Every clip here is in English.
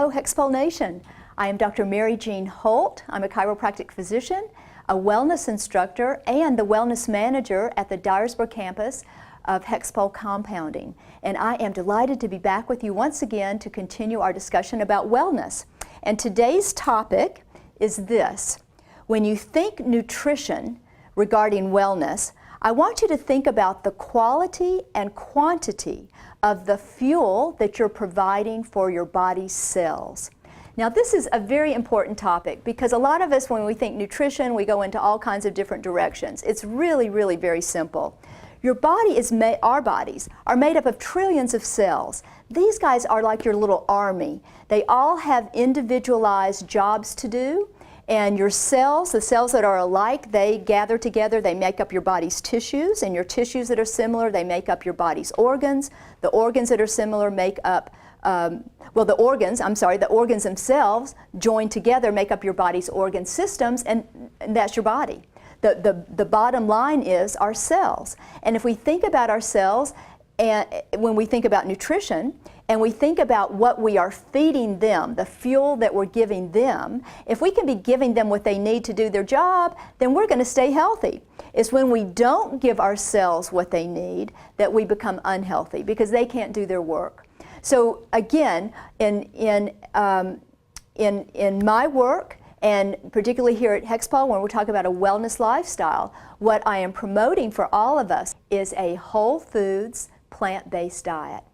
Hello, HEXPOL Nation. I am Dr. Jeanne Holt. I'm a chiropractic physician, a wellness instructor, and the wellness manager at the Dyersburg campus of HEXPOL Compounding. And I am delighted to be back with you once again to continue our discussion about wellness. And today's topic is this. When you think nutrition regarding wellness, I want you to think about the quality and quantity of the fuel that you're providing for your body's cells. Now, this is a very important topic because a lot of us, when we think nutrition, we go into all kinds of different directions. It's really, really very simple. Your body is our bodies are made up of trillions of cells. These guys are like your little army. They all have individualized jobs to do. And your cells, the cells that are alike, they gather together, they make up your body's tissues, and your tissues that are similar, they make up your body's organs. The organs that are similar make up, the organs themselves join together, make up your body's organ systems, and that's your body. The bottom line is our cells. And if we think about our cells, and when we think about nutrition, and we think about what we are feeding them, the fuel that we're giving them, if we can be giving them what they need to do their job, then we're going to stay healthy. It's when we don't give our cells what they need that we become unhealthy because they can't do their work. So again, in my work, and particularly here at HEXPOL, when we're talking about a wellness lifestyle, what I am promoting for all of us is a whole foods, plant-based diet.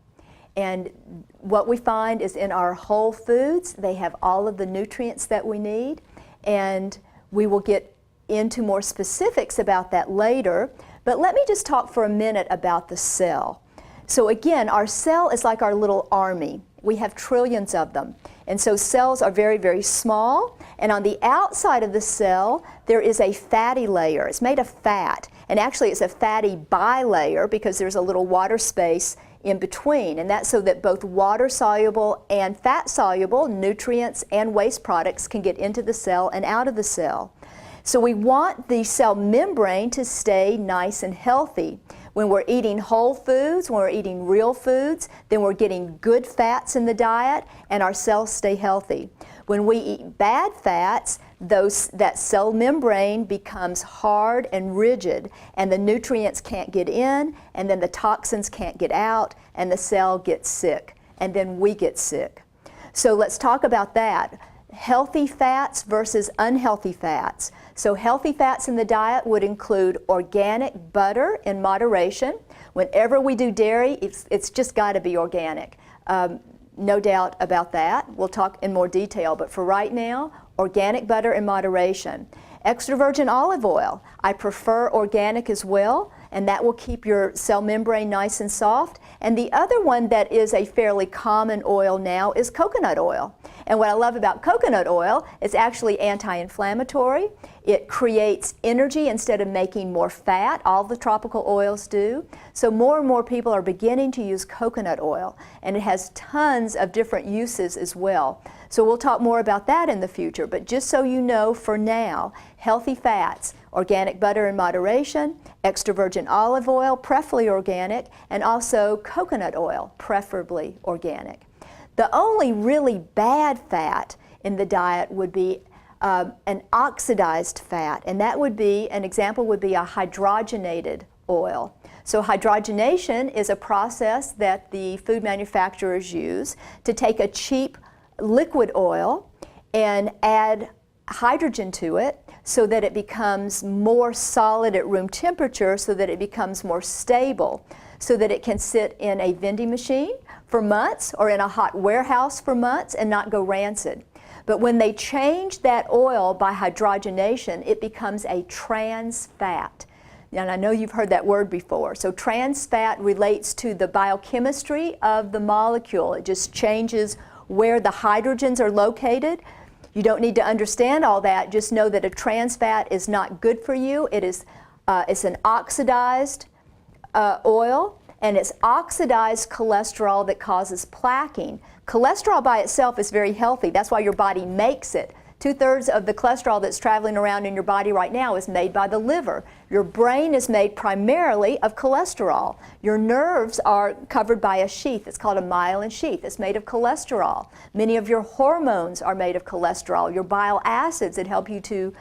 And what we find is in our whole foods, they have all of the nutrients that we need, and we will get into more specifics about that later. But let me just talk for a minute about the cell. So again, our cell is like our little army. We have trillions of them. And so cells are very, very small. And on the outside of the cell, there is a fatty layer. It's made of fat. And actually, it's a fatty bilayer because there's a little water space in between. And that's so that both water-soluble and fat-soluble nutrients and waste products can get into the cell and out of the cell. So we want the cell membrane to stay nice and healthy. When we're eating whole foods, when we're eating real foods, then we're getting good fats in the diet and our cells stay healthy. When we eat bad fats, that cell membrane becomes hard and rigid and the nutrients can't get in and then the toxins can't get out and the cell gets sick and then we get sick. So let's talk about that. Healthy fats versus unhealthy fats. So healthy fats in the diet would include organic butter in moderation. Whenever we do dairy, it's just got to be organic. No doubt about that. We'll talk in more detail, but for right now, organic butter in moderation. Extra virgin olive oil. I prefer organic as well, and that will keep your cell membrane nice and soft. And the other one that is a fairly common oil now is coconut oil. And what I love about coconut oil, it's actually anti-inflammatory. It creates energy instead of making more fat. All the tropical oils do. So more and more people are beginning to use coconut oil, and it has tons of different uses as well. So we'll talk more about that in the future, but just so you know, for now, healthy fats, organic butter in moderation, extra virgin olive oil, preferably organic, and also coconut oil, preferably organic. The only really bad fat in the diet would be an oxidized fat, and that would be, an example would be a hydrogenated oil. So hydrogenation is a process that the food manufacturers use to take a cheap liquid oil and add hydrogen to it so that it becomes more solid at room temperature, so that it becomes more stable, so that it can sit in a vending machine for months or in a hot warehouse for months and not go rancid. But when they change that oil by hydrogenation, it becomes a trans fat. And I know you've heard that word before. So trans fat relates to the biochemistry of the molecule. It just changes where the hydrogens are located. You don't need to understand all that. Just know that a trans fat is not good for you. It's an oxidized oil, and it's oxidized cholesterol that causes plaquing. Cholesterol by itself is very healthy. That's why your body makes it 2/3 of the cholesterol that's traveling around in your body right now is made by the liver. Your brain is made primarily of cholesterol. Your nerves are covered by a sheath. It's called a myelin sheath. It's made of cholesterol. Many of your hormones are made of cholesterol. Your bile acids that help you to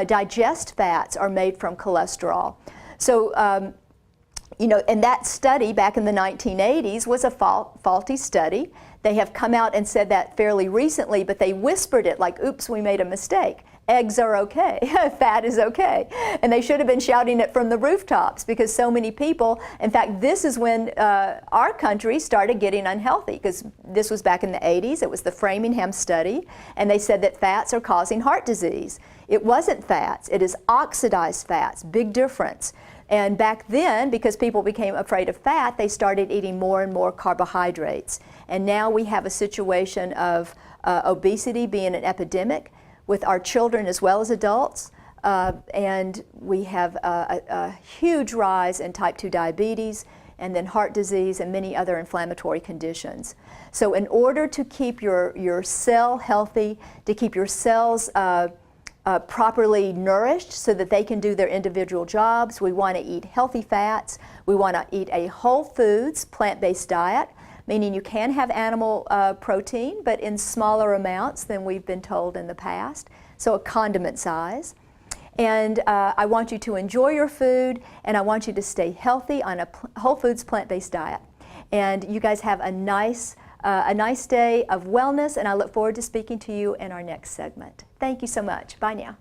digest fats are made from cholesterol. So, you know, and that study back in the 1980s was a faulty study. They have come out and said that fairly recently, but they whispered it like, oops, we made a mistake. Eggs are okay, fat is okay. And they should have been shouting it from the rooftops because so many people, in fact, this is when our country started getting unhealthy, because this was back in the 80s. It was the Framingham study, and they said that fats are causing heart disease. It wasn't fats, it is oxidized fats, big difference. And back then, because people became afraid of fat, they started eating more and more carbohydrates. And now we have a situation of obesity being an epidemic with our children as well as adults. And we have a huge rise in type 2 diabetes, and then heart disease and many other inflammatory conditions. So in order to keep your cell healthy, to keep your cells properly nourished so that they can do their individual jobs, we want to eat healthy fats. We want to eat a whole foods, plant-based diet, meaning you can have animal protein, but in smaller amounts than we've been told in the past, so a condiment size. And I want you to enjoy your food, and I want you to stay healthy on a whole foods, plant-based diet. And you guys have a nice day of wellness, and I look forward to speaking to you in our next segment. Thank you so much. Bye now.